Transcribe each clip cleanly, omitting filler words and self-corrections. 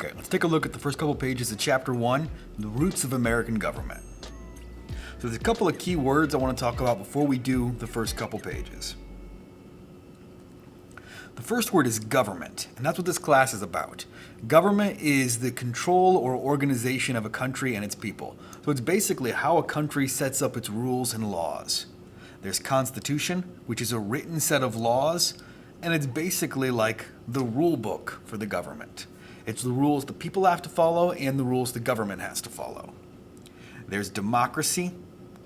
Okay, let's take a look at the first couple pages of Chapter 1, The Roots of American Government. So there's a couple of key words I want to talk about before we do the first couple pages. The first word is government, and that's what this class is about. Government is the control or organization of a country and its people. So it's basically how a country sets up its rules and laws. There's Constitution, which is a written set of laws, and it's basically like the rule book for the government. It's the rules the people have to follow and the rules the government has to follow. There's democracy,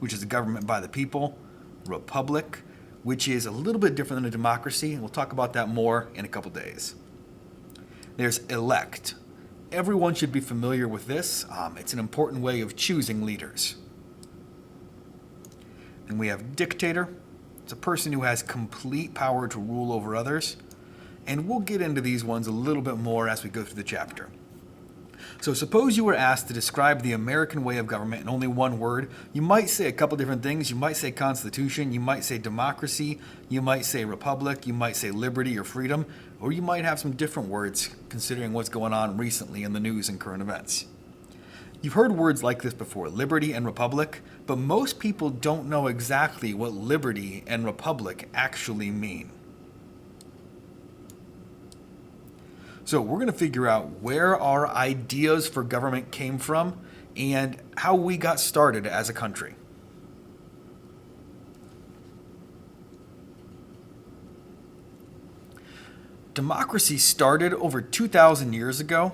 which is a government by the people. Republic, which is a little bit different than a democracy, and we'll talk about that more in a couple days. There's elect. Everyone should be familiar with this. It's an important way of choosing leaders. And we have dictator. It's a person who has complete power to rule over others. And we'll get into these ones a little bit more as we go through the chapter. So suppose you were asked to describe the American way of government in only one word. You might say a couple different things. You might say Constitution, you might say democracy, you might say republic, you might say liberty or freedom, or you might have some different words considering what's going on recently in the news and current events. You've heard words like this before, liberty and republic, but most people don't know exactly what liberty and republic actually mean. So we're going to figure out where our ideas for government came from and how we got started as a country. Democracy started over 2,000 years ago,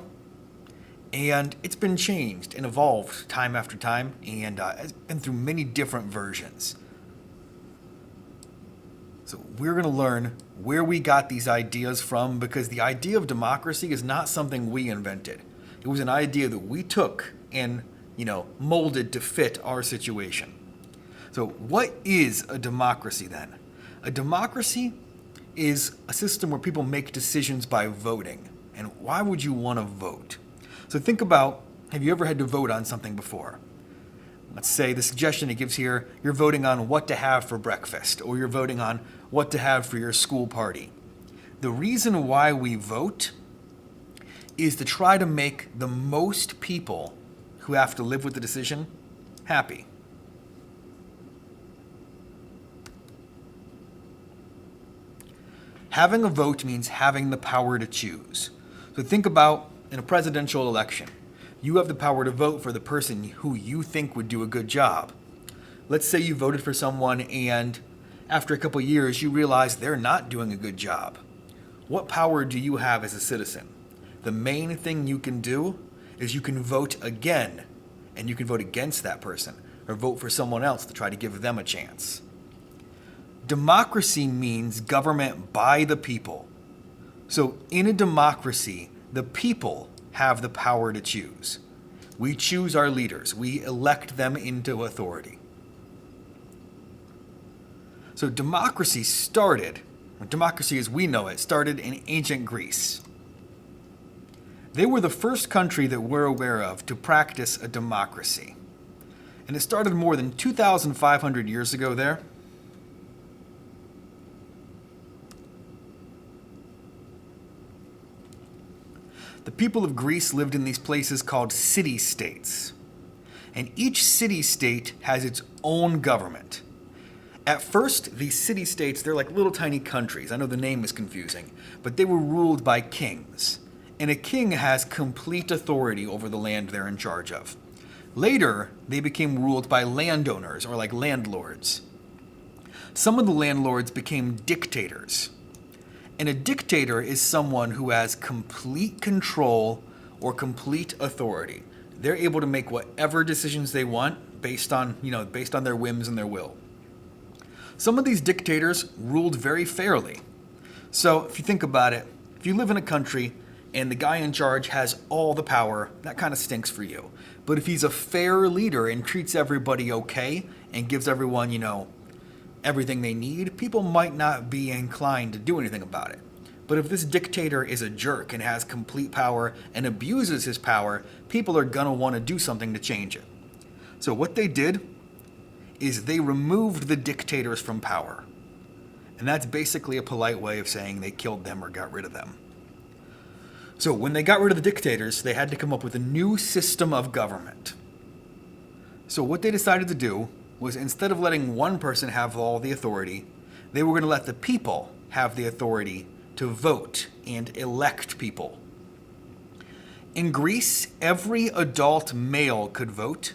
and it's been changed and evolved time after time, and has been through many different versions. So we're going to learn where we got these ideas from, because the idea of democracy is not something we invented. It was an idea that we took and, molded to fit our situation. So what is a democracy then? A democracy is a system where people make decisions by voting. And why would you want to vote? So think about, have you ever had to vote on something before? Let's say the suggestion it gives here, you're voting on what to have for breakfast, or you're voting on what to have for your school party. The reason why we vote is to try to make the most people who have to live with the decision happy. Having a vote means having the power to choose. So think about in a presidential election. You have the power to vote for the person who you think would do a good job. Let's say you voted for someone and after a couple years you realize they're not doing a good job. What power do you have as a citizen? The main thing you can do is you can vote again, and you can vote against that person or vote for someone else to try to give them a chance. Democracy means government by the people. So in a democracy, the people have the power to choose. We choose our leaders. We elect them into authority. So democracy as we know it, started in ancient Greece. They were the first country that we're aware of to practice a democracy. And it started more than 2,500 years ago there. The people of Greece lived in these places called city-states. And each city-state has its own government. At first, these city-states, they're like little tiny countries. I know the name is confusing, but they were ruled by kings. And a king has complete authority over the land they're in charge of. Later, they became ruled by landowners, or like landlords. Some of the landlords became dictators. And a dictator is someone who has complete control or complete authority. They're able to make whatever decisions they want based on their whims and their will. Some of these dictators ruled very fairly. So if you think about it, if you live in a country and the guy in charge has all the power, that kind of stinks for you. But if he's a fair leader and treats everybody okay and gives everyone, everything they need, people might not be inclined to do anything about it. But if this dictator is a jerk and has complete power and abuses his power, people are going to want to do something to change it. So what they did is they removed the dictators from power. And that's basically a polite way of saying they killed them or got rid of them. So when they got rid of the dictators, they had to come up with a new system of government. So what they decided to do was, instead of letting one person have all the authority, they were going to let the people have the authority to vote and elect people. In Greece, every adult male could vote.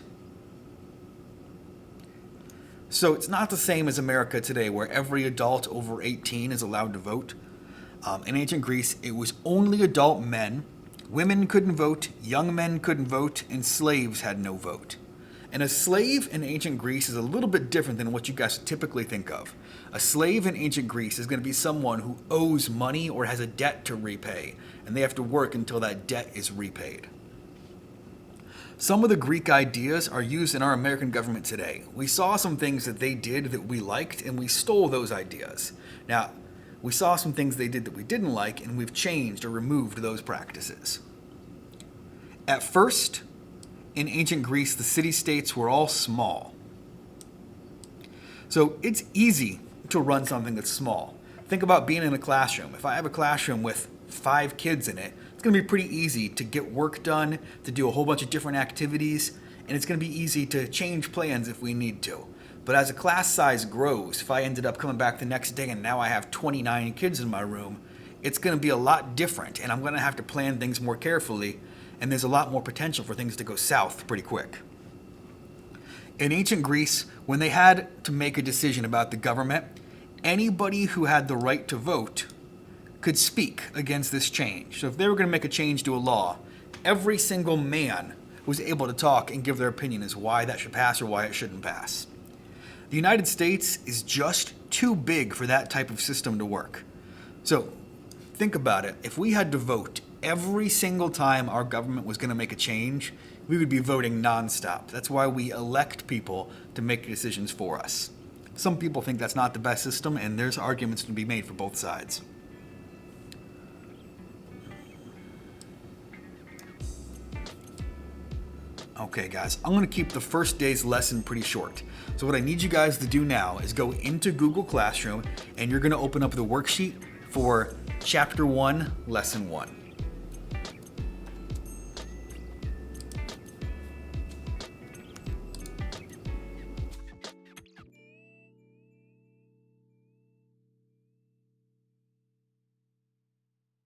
So it's not the same as America today, where every adult over 18 is allowed to vote. In ancient Greece, it was only adult men. Women couldn't vote, young men couldn't vote, and slaves had no vote. And a slave in ancient Greece is a little bit different than what you guys typically think of. A slave in ancient Greece is going to be someone who owes money or has a debt to repay, and they have to work until that debt is repaid. Some of the Greek ideas are used in our American government today. We saw some things that they did that we liked, and we stole those ideas. Now, we saw some things they did that we didn't like, and we've changed or removed those practices. At first, in ancient Greece, the city-states were all small. So it's easy to run something that's small. Think about being in a classroom. If I have a classroom with 5 kids in it, it's going to be pretty easy to get work done, to do a whole bunch of different activities, and it's going to be easy to change plans if we need to. But as a class size grows, if I ended up coming back the next day and now I have 29 kids in my room, it's going to be a lot different, and I'm going to have to plan things more carefully, and there's a lot more potential for things to go south pretty quick. In ancient Greece, when they had to make a decision about the government, anybody who had the right to vote could speak against this change. So if they were going to make a change to a law, every single man was able to talk and give their opinion as why that should pass or why it shouldn't pass. The United States is just too big for that type of system to work. So think about it. If we had to vote every single time our government was going to make a change, we would be voting nonstop. That's why we elect people to make decisions for us. Some people think that's not the best system, and there's arguments to be made for both sides. Okay, guys, I'm going to keep the first day's lesson pretty short. So what I need you guys to do now is go into Google Classroom, and you're going to open up the worksheet for Chapter 1, Lesson 1.